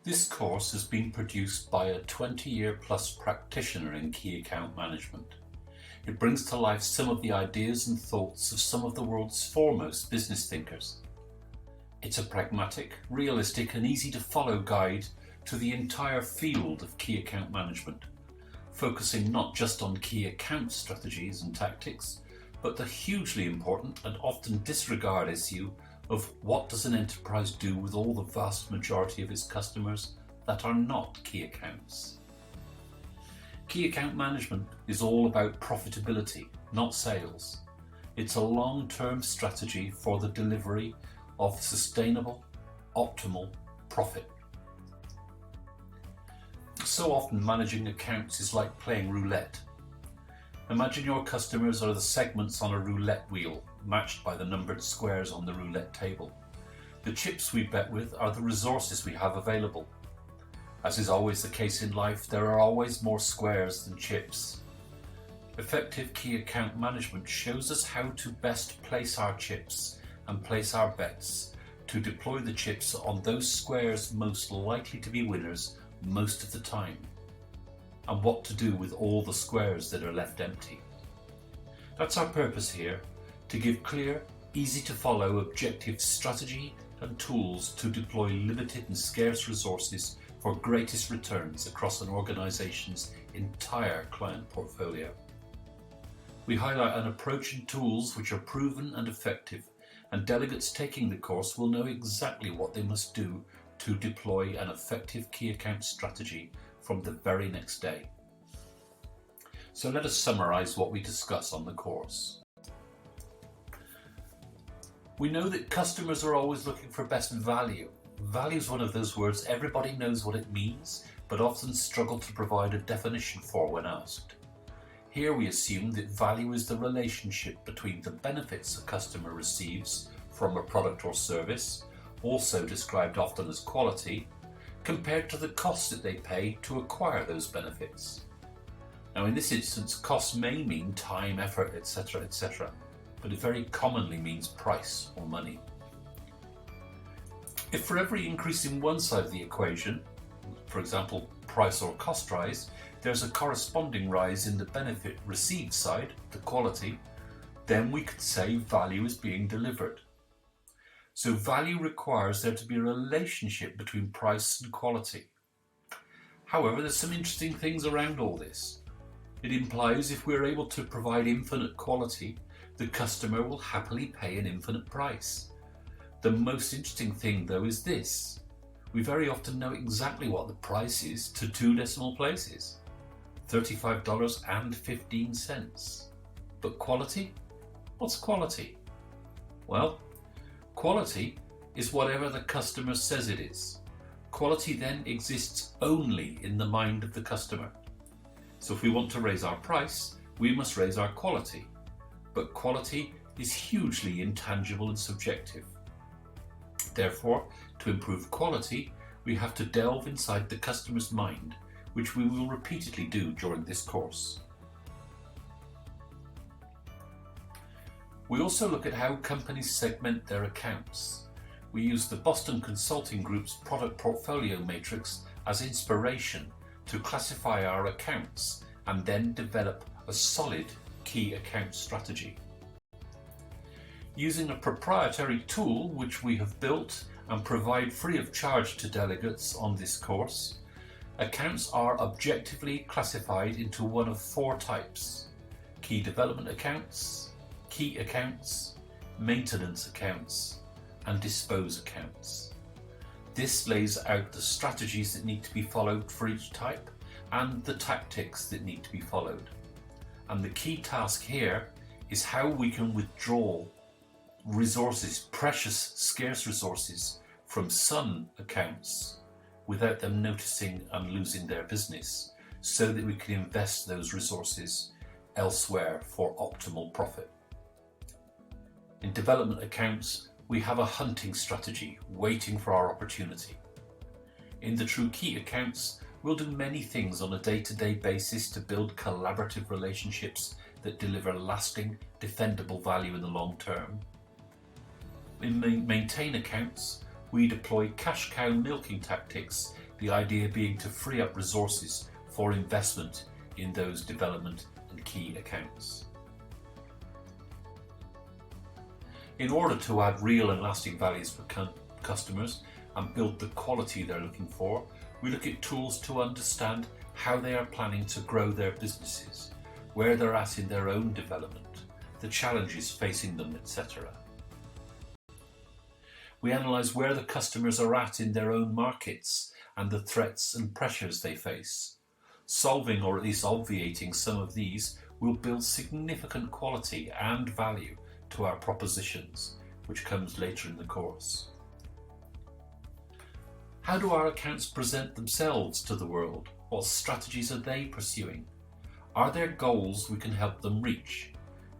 This course has been produced by a 20-year-plus practitioner in key account management. It brings to life some of the ideas and thoughts of some of the world's foremost business thinkers. It's a pragmatic, realistic and easy to follow guide to the entire field of key account management, focusing not just on key account strategies and tactics, but the hugely important and often disregarded issue of what does an enterprise do with all the vast majority of its customers that are not key accounts. Key account management is all about profitability, not sales. It's a long-term strategy for the delivery of sustainable, optimal profit. So often managing accounts is like playing roulette. Imagine your customers are the segments on a roulette wheel, matched by the numbered squares on the roulette table. The chips we bet with are the resources we have available. As is always the case in life, there are always more squares than chips. Effective key account management shows us how to best place our chips and place our bets to deploy the chips on those squares most likely to be winners most of the time, and what to do with all the squares that are left empty. That's our purpose here, to give clear, easy to follow objective strategy and tools to deploy limited and scarce resources for greatest returns across an organization's entire client portfolio. We highlight an approach and tools which are proven and effective, and delegates taking the course will know exactly what they must do to deploy an effective key account strategy from the very next day. So let us summarize what we discuss on the course. We know that customers are always looking for best value. Value is one of those words everybody knows what it means, but often struggle to provide a definition for when asked. Here we assume that value is the relationship between the benefits a customer receives from a product or service, also described often as quality, compared to the cost that they pay to acquire those benefits. Now in this instance, cost may mean time, effort, etc., but it very commonly means price or money. If for every increase in one side of the equation, for example price or cost rise, there's a corresponding rise in the benefit received side, the quality, then we could say value is being delivered. So value requires there to be a relationship between price and quality. However, there's some interesting things around all this. It implies if we're able to provide infinite quality, the customer will happily pay an infinite price. The most interesting thing though is this. We very often know exactly what the price is to 2 decimal places. $35.15. But quality? What's quality? Well, quality is whatever the customer says it is. Quality then exists only in the mind of the customer. So if we want to raise our price, we must raise our quality. But quality is hugely intangible and subjective. Therefore, to improve quality, we have to delve inside the customer's mind, which we will repeatedly do during this course. We also look at how companies segment their accounts. We use the Boston Consulting Group's product portfolio matrix as inspiration to classify our accounts and then develop a solid key account strategy. Using a proprietary tool which we have built and provide free of charge to delegates on this course, accounts are objectively classified into one of 4 types: key development accounts, key accounts, maintenance accounts, and dispose accounts. This lays out the strategies that need to be followed for each type and the tactics that need to be followed. And the key task here is how we can withdraw resources, precious, scarce resources from some accounts without them noticing and losing their business, so that we can invest those resources elsewhere for optimal profit. In development accounts, we have a hunting strategy waiting for our opportunity. In the true key accounts, we'll do many things on a day-to-day basis to build collaborative relationships that deliver lasting, defendable value in the long term. In maintain accounts, we deploy cash cow milking tactics the idea being to free up resources for investment in those development and key accounts. In order to add real and lasting values for customers and build the quality they're looking for, we look at tools to understand how they are planning to grow their businesses, where they're at in their own development, the challenges facing them, etc. We analyse where the customers are at in their own markets and the threats and pressures they face. Solving or at least obviating some of these will build significant quality and value to our propositions, which comes later in the course. How do our accounts present themselves to the world? What strategies are they pursuing? Are there goals we can help them reach?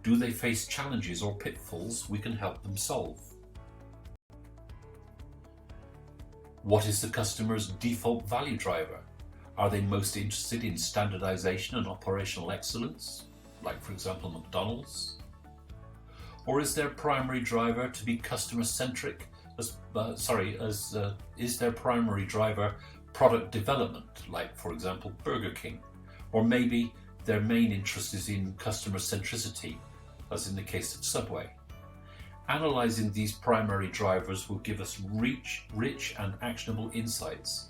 Do they face challenges or pitfalls we can help them solve? What is the customer's default value driver? Are they most interested in standardization and operational excellence, like for example McDonald's? Or is their primary driver to be customer-centric? Is their primary driver product development, like for example Burger King? Or maybe their main interest is in customer centricity, as in the case of Subway. Analysing these primary drivers will give us rich and actionable insights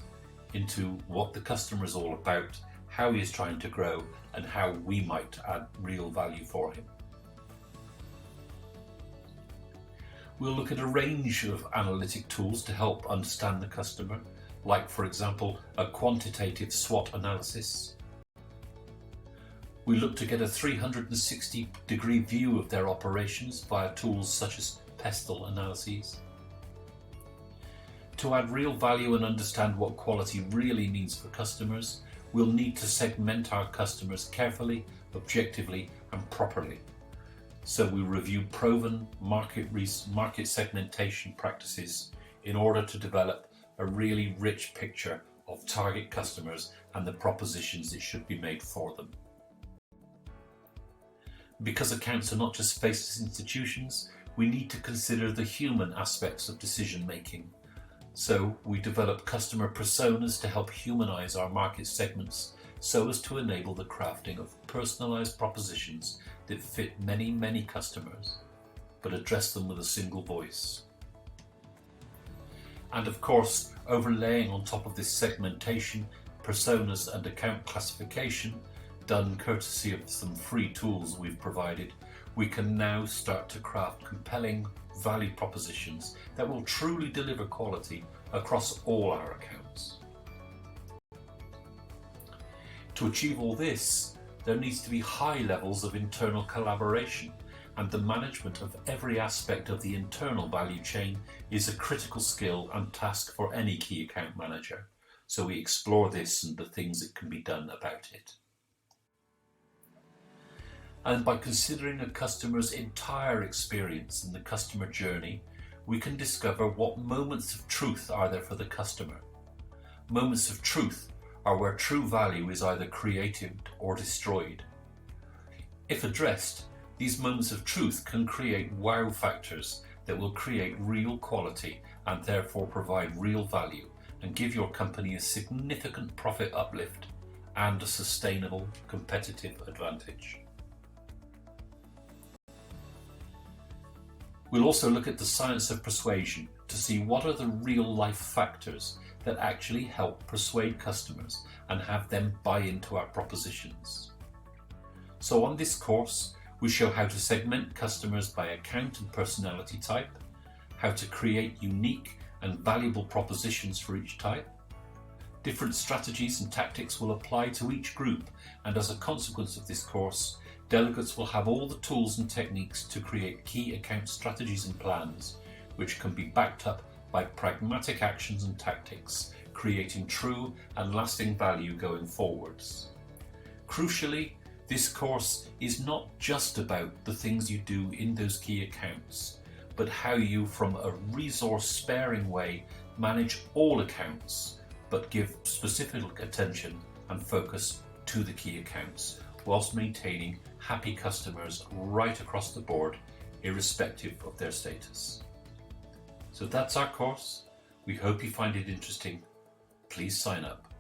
into what the customer is all about, how he is trying to grow, and how we might add real value for him. We'll look at a range of analytic tools to help understand the customer, like for example a quantitative SWOT analysis. We look to get a 360-degree view of their operations via tools such as pestle analyses. To add real value and understand what quality really means for customers, we'll need to segment our customers carefully, objectively and properly. So we review proven market segmentation practices in order to develop a really rich picture of target customers and the propositions that should be made for them. Because accounts are not just faceless institutions, we need to consider the human aspects of decision making. So we develop customer personas to help humanize our market segments so as to enable the crafting of personalized propositions that fit many customers, but address them with a single voice. And of course, overlaying on top of this segmentation, personas and account classification, done courtesy of some free tools we've provided, we can now start to craft compelling value propositions that will truly deliver quality across all our accounts. To achieve all this, there needs to be high levels of internal collaboration, and the management of every aspect of the internal value chain is a critical skill and task for any key account manager. So we explore this and the things that can be done about it. And by considering a customer's entire experience in the customer journey, we can discover what moments of truth are there for the customer. Moments of truth are where true value is either created or destroyed. If addressed, these moments of truth can create wow factors that will create real quality and therefore provide real value and give your company a significant profit uplift and a sustainable competitive advantage. We'll also look at the science of persuasion to see what are the real life factors that actually help persuade customers and have them buy into our propositions. So on this course, we show how to segment customers by account and personality type, how to create unique and valuable propositions for each type. Different strategies and tactics will apply to each group, and as a consequence of this course, delegates will have all the tools and techniques to create key account strategies and plans, which can be backed up by pragmatic actions and tactics, creating true and lasting value going forwards. Crucially, this course is not just about the things you do in those key accounts, but how you, from a resource-sparing way, manage all accounts, but give specific attention and focus to the key accounts, whilst maintaining happy customers right across the board, irrespective of their status. So that's our course. We hope you find it interesting. Please sign up.